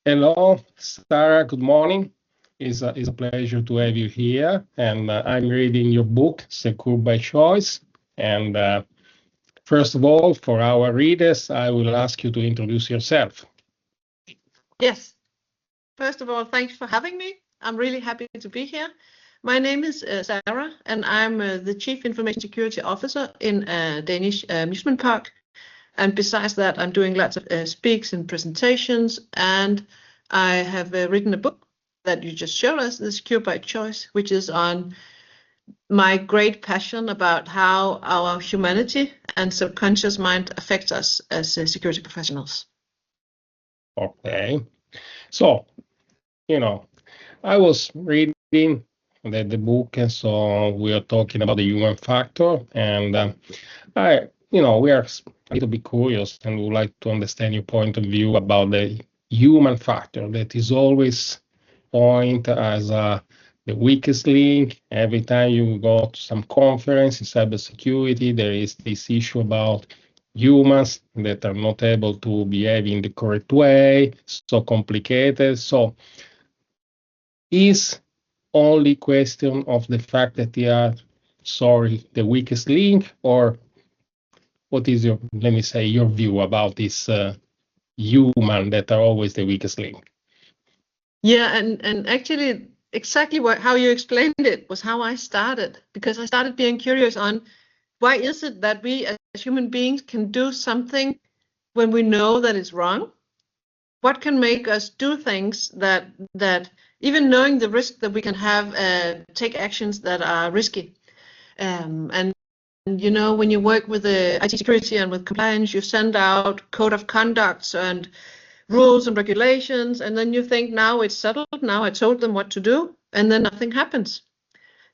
Hello, Sarah. Good morning. It's a pleasure to have you here. And I'm reading your book, Secure by Choice. And first of all, for our readers, I will ask you to introduce yourself. Yes. First of all, thanks for having me. I'm really happy to be here. My name is Sarah, and I'm the Chief Information Security Officer in a Danish amusement park. And besides that, I'm doing lots of speaks and presentations, and I have written a book that you just showed us, The Secure by Choice, which is on my great passion about how our humanity and subconscious mind affects us as security professionals. Okay. So, I was reading the book, and so we are talking about the human factor, and we are a little bit curious and would like to understand your point of view about the human factor that is always point as the weakest link. Every time you go to some conference in cybersecurity, there is this issue about humans that are not able to behave in the correct way, so complicated. So is only question of the fact that they are, the weakest link, or what is your, let me say, your view about this human that are always the weakest link? Yeah, and actually exactly how you explained it was how I started, because I started being curious on why is it that we as human beings can do something when we know that it's wrong? What can make us do things that even knowing the risk that we can have, take actions that are risky? And when you work with the IT security and with compliance, you send out code of conducts and rules and regulations, and then you think, now it's settled, now I told them what to do, and then nothing happens.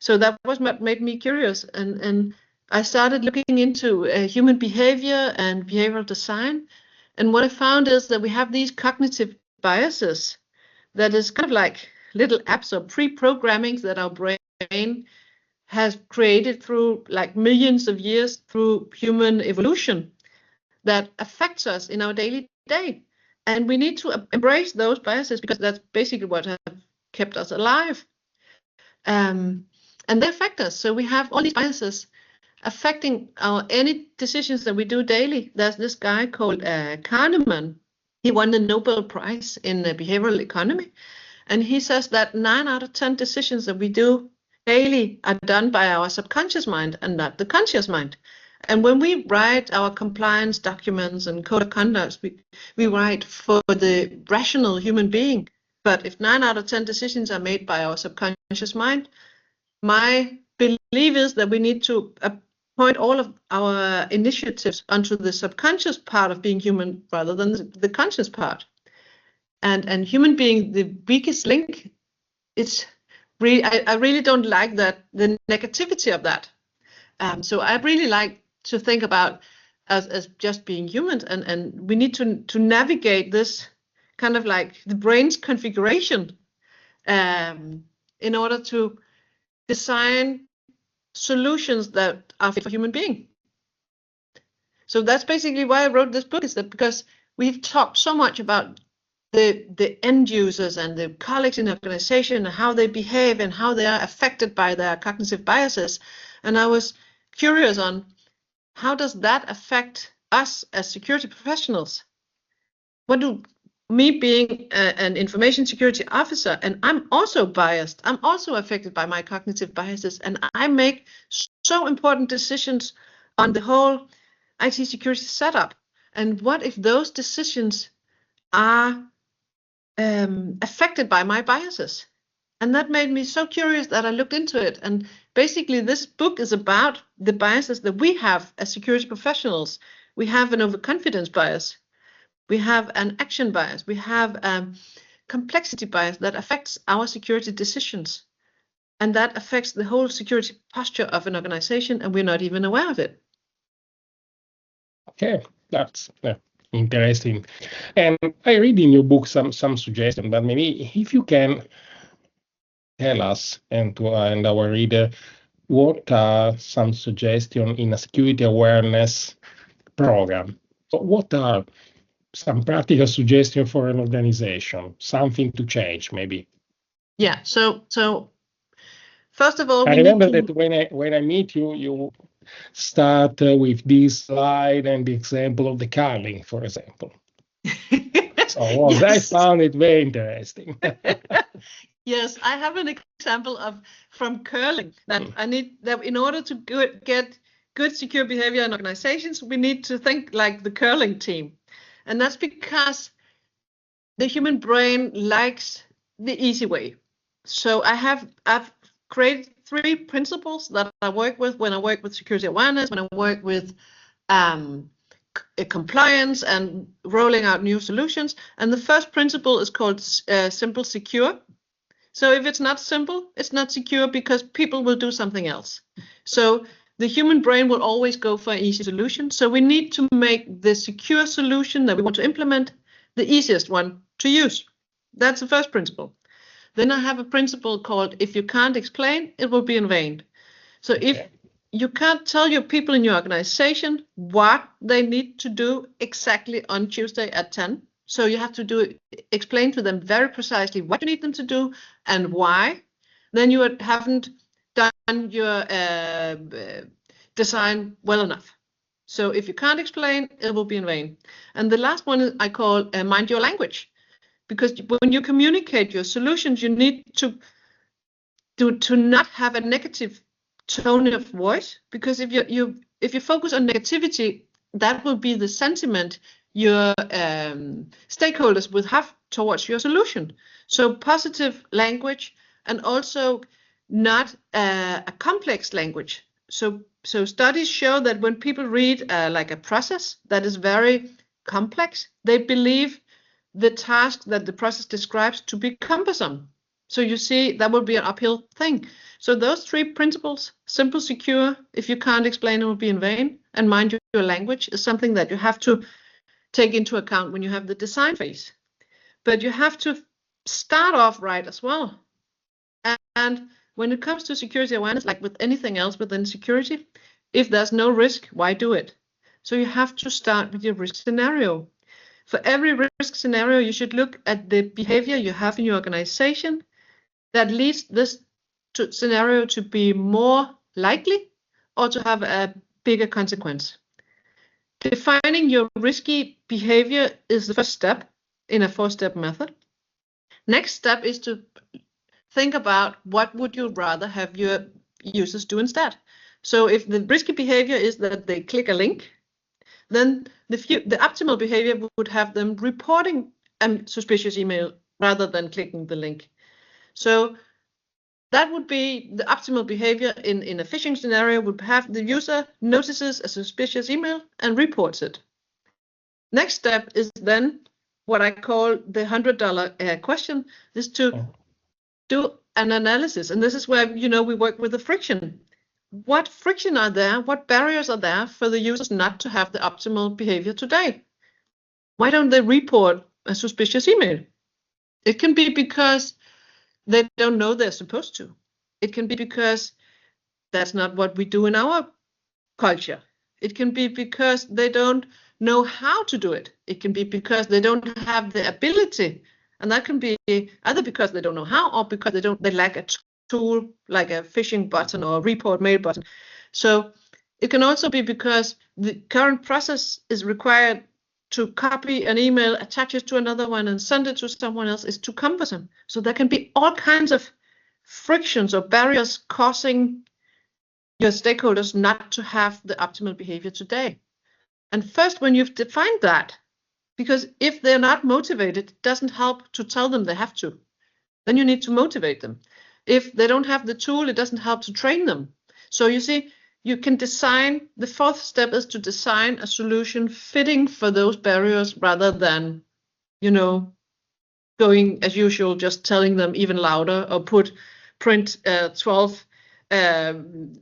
So that was what made me curious, and I started looking into human behavior and behavioral design. And what I found is that we have these cognitive biases that is kind of like little apps or pre-programmings that our brain has created through like millions of years through human evolution that affects us in our daily day. And we need to embrace those biases because that's basically what have kept us alive. And they affect us. So we have all these biases affecting any decisions that we do daily. There's this guy called Kahneman. He won the Nobel Prize in behavioral economy. And he says that 9 out of 10 decisions that we do daily are done by our subconscious mind and not the conscious mind. And when we write our compliance documents and code of conduct, we write for the rational human being. But if 9 out of 10 decisions are made by our subconscious mind, my belief is that we need to point all of our initiatives onto the subconscious part of being human rather than the conscious part. And human being, the weakest link, it's really, I really don't like that, the negativity of that. So I really like to think about as just being humans, and we need to navigate this kind of like the brain's configuration in order to design solutions that are fit for human being. So that's basically why I wrote this book, is that because we've talked so much about the end users and the colleagues in the organization and how they behave and how they are affected by their cognitive biases. And I was curious on how does that affect us as security professionals? What do me being an information security officer, and I'm also biased, I'm also affected by my cognitive biases, and I make so important decisions on the whole IT security setup. And what if those decisions are affected by my biases? And that made me so curious that I looked into it. And basically, this book is about the biases that we have as security professionals. We have an overconfidence bias. We have an action bias. We have a complexity bias that affects our security decisions. And that affects the whole security posture of an organization, and we're not even aware of it. Okay, that's interesting. And I read in your book some suggestions, but maybe if you can tell us and our reader, what are some suggestions in a security awareness program? So what are some practical suggestion for an organization, something to change, maybe. Yeah. So first of all, I we remember need that when I meet you, you start with this slide and the example of the curling, for example. So I Yes. found it very interesting. Yes, I have an example from curling that I need that in order to get good secure behavior in organizations, we need to think like the curling team. And that's because the human brain likes the easy way. So I've created 3 principles that I work with when I work with security awareness, when I work with compliance and rolling out new solutions. And the first principle is called simple secure. So if it's not simple, it's not secure because people will do something else. So the human brain will always go for an easy solution. So we need to make the secure solution that we want to implement the easiest one to use. That's the first principle. Then I have a principle called if you can't explain, it will be in vain. So if you can't tell your people in your organization what they need to do exactly on Tuesday at 10, so you have to explain to them very precisely what you need them to do and why, then you haven't done your design well enough. So if you can't explain, it will be in vain. And the last one I call mind your language, because when you communicate your solutions, you need to not have a negative tone of voice, because if you focus on negativity, that will be the sentiment your stakeholders will have towards your solution. So positive language, and also not a complex language. So studies show that when people read like a process that is very complex, they believe the task that the process describes to be cumbersome. So you see, that will be an uphill thing. So those 3 principles, simple, secure, if you can't explain, it will be in vain, and mind your language, is something that you have to take into account when you have the design phase. But you have to start off right as well. And when it comes to security awareness, like with anything else within security, if there's no risk, why do it? So you have to start with your risk scenario. For every risk scenario, you should look at the behavior you have in your organization that leads this scenario to be more likely or to have a bigger consequence. Defining your risky behavior is the first step in a 4-step method. Next step is to think about what would you rather have your users do instead. So if the risky behavior is that they click a link, then the optimal behavior would have them reporting a suspicious email rather than clicking the link. So that would be the optimal behavior in a phishing scenario, would have the user notices a suspicious email and reports it. Next step is then what I call the $100 question, is to do an analysis. And this is where, we work with the friction. What friction are there? What barriers are there for the users not to have the optimal behavior today? Why don't they report a suspicious email? It can be because they don't know they're supposed to. It can be because that's not what we do in our culture. It can be because they don't know how to do it. It can be because they don't have the ability. And that can be either because they don't know how, or because they lack a tool like a phishing button or a report mail button. So it can also be because the current process is required to copy an email, attach it to another one, and send it to someone else is too cumbersome. So there can be all kinds of frictions or barriers causing your stakeholders not to have the optimal behavior today. And first, when you've defined that, because if they're not motivated, it doesn't help to tell them they have to. Then you need to motivate them. If they don't have the tool, it doesn't help to train them. So you see, you can design, the 4th step is to design a solution fitting for those barriers rather than, going as usual, just telling them even louder, or print 12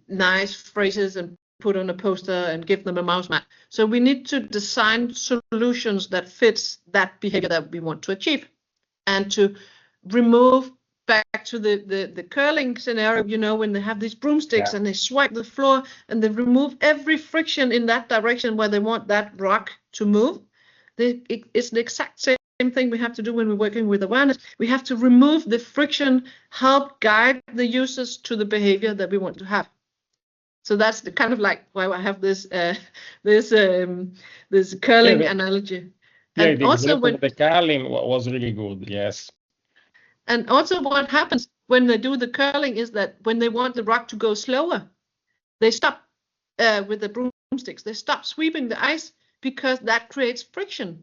nice phrases and put on a poster and give them a mouse mat. So we need to design solutions that fits that behavior that we want to achieve, and to remove, back to the curling scenario, when they have these broomsticks and they swipe the floor and they remove every friction in that direction where they want that rock to move. It's the exact same thing we have to do when we're working with awareness. We have to remove the friction, help guide the users to the behavior that we want to have. So that's the kind of like why I have this curling analogy. Yeah, the example of the curling was really good. Yes. And also what happens when they do the curling is that when they want the rock to go slower, they stop with the broomsticks. They stop sweeping the ice because that creates friction.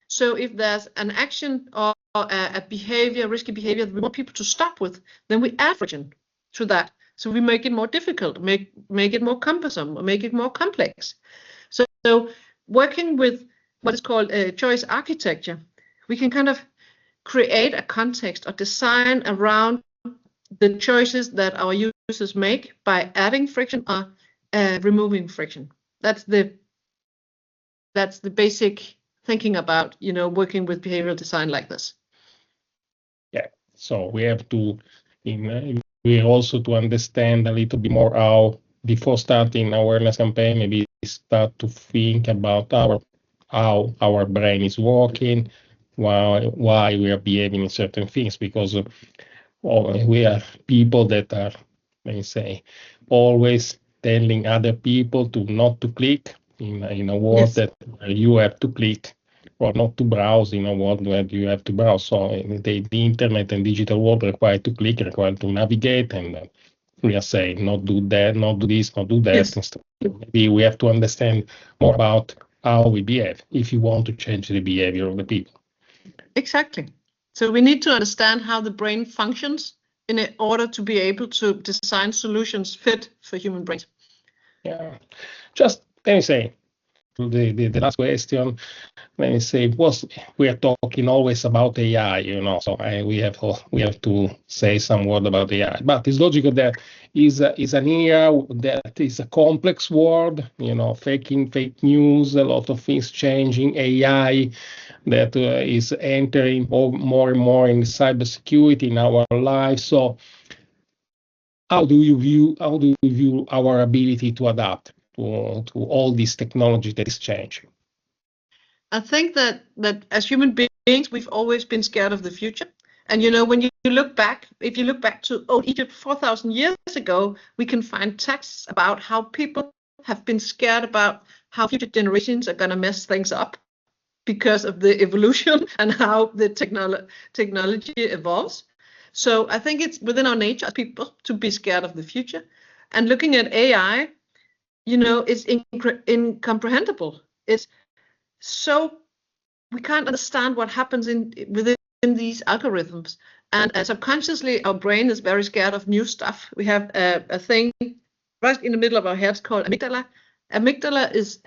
So if there's an action or a behavior, risky behavior that we want people to stop with, then we add friction to that. So we make it more difficult, make it more cumbersome, or make it more complex. So working with what is called choice architecture, we can kind of create a context or design around the choices that our users make by adding friction or removing friction. That's the basic thinking about, working with behavioral design like this. Yeah. So we have to, we also to understand a little bit more how, before starting awareness campaign, maybe start to think about how our brain is working, why we are behaving in certain things, because we are people that are, let me say, always telling other people to not to click in a world Yes. that you have to click, or not to browse in a world where you have to browse. So the internet and digital world require to click, require to navigate, and we are saying not do that, not do this, not do that. Yes. Maybe we have to understand more about how we behave if you want to change the behavior of the people. Exactly. So we need to understand how the brain functions in order to be able to design solutions fit for human brains. Yeah. Just let me say, the last question, let me say, we are talking always about AI, so we have to say some word about AI. But it's logical that is an era that is a complex world, fake news, a lot of things changing, AI that is entering more and more in cybersecurity in our lives. So how do you view our ability to adapt to all this technology that is changing? I think that as human beings, we've always been scared of the future. And when you look back, if you look back to old Egypt 4,000 years ago, we can find texts about how people have been scared about how future generations are going to mess things up because of the evolution and how the technology evolves. So I think it's within our nature as people to be scared of the future. And looking at AI, it's incomprehensible. It's so we can't understand what happens within these algorithms. And subconsciously, our brain is very scared of new stuff. We have a thing right in the middle of our heads called amygdala. Amygdala is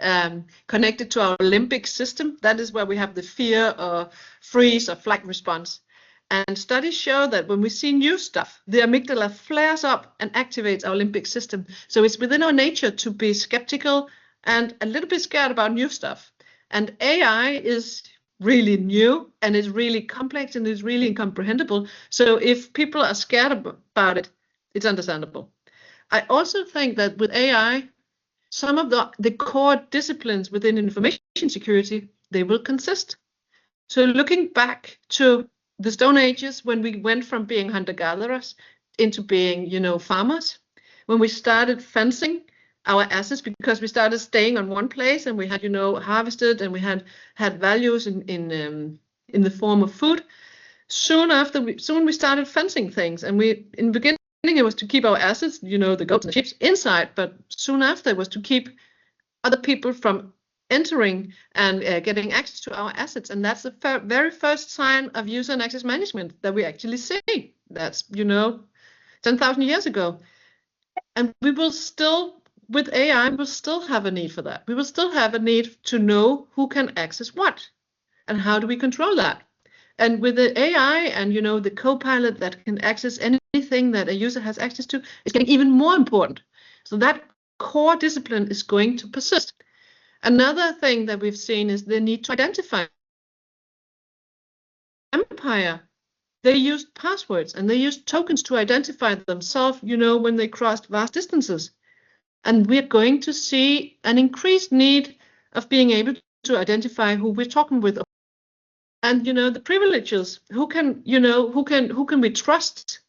connected to our limbic system. That is where we have the fear or freeze or flight response. And studies show that when we see new stuff, the amygdala flares up and activates our limbic system. So it's within our nature to be skeptical and a little bit scared about new stuff. And AI is really new and is really complex and is really incomprehensible. So if people are scared about it, it's understandable. I also think that with AI, some of the core disciplines within information security, they will consist. So looking back to the Stone Ages, when we went from being hunter-gatherers into being, farmers, when we started fencing our assets because we started staying on one place and we had, harvested and we had values in the form of food. Soon we started fencing things, and in the beginning it was to keep our assets, the goats and the sheep inside, but soon after it was to keep other people from entering and getting access to our assets. And that's the very first sign of user and access management that we actually see. That's 10,000 years ago. And we will still, with AI, we will still have a need for that. We will still have a need to know who can access what and how do we control that. And with the AI and the co-pilot that can access anything that a user has access to, it's getting even more important. So that core discipline is going to persist. Another thing that we've seen is the need to identify. Empire, they used passwords and they used tokens to identify themselves, when they crossed vast distances. And we're going to see an increased need of being able to identify who we're talking with, and the privileges. Who can we trust?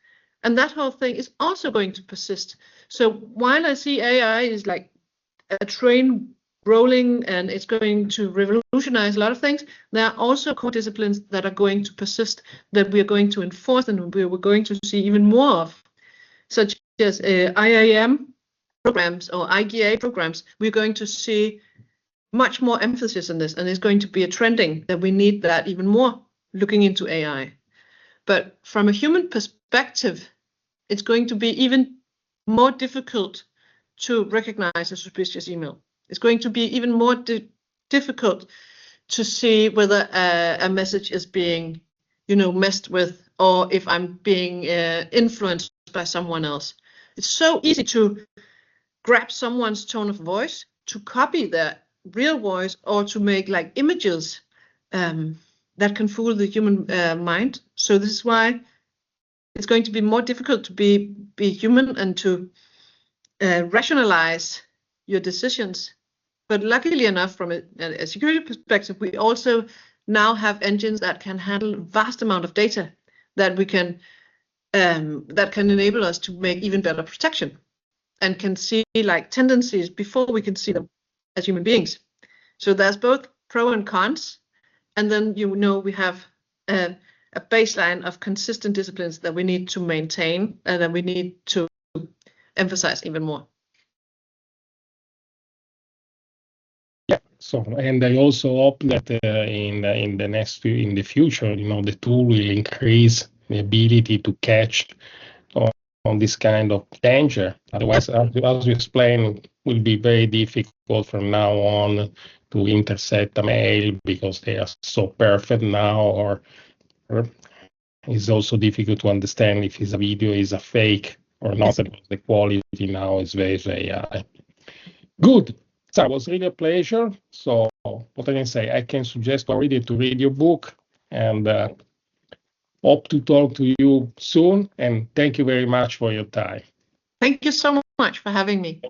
And that whole thing is also going to persist. So while I see AI is like a train rolling and it's going to revolutionize a lot of things, there are also core disciplines that are going to persist, that we are going to enforce, and we're going to see even more of, such as IAM programs or IGA programs. We're going to see much more emphasis on this, and it's going to be a trending that we need that even more looking into AI. But from a human perspective, it's going to be even more difficult to recognize a suspicious email. It's going to be even more difficult to see whether a message is being, messed with, or if I'm being influenced by someone else. It's so easy to grab someone's tone of voice, to copy their real voice, or to make like images that can fool the human mind. So this is why it's going to be more difficult to be human and to rationalize your decisions. But luckily enough, from a security perspective, we also now have engines that can handle vast amount of data that we can that can enable us to make even better protection, and can see like tendencies before we can see them as human beings. So there's both pro and cons, and then we have a baseline of consistent disciplines that we need to maintain and that we need to emphasize even more. Yeah. So, and I also hope that in the future, the tool will increase the ability to catch on this kind of danger. Otherwise, as you explained, it will be very difficult from now on to intercept a mail because they are so perfect now, or it's also difficult to understand if it's a video is a fake or not. Because the quality now is very, very high. Good. So it was really a pleasure. So what I can say, I can suggest already to read your book, and hope to talk to you soon. And thank you very much for your time. Thank you so much for having me.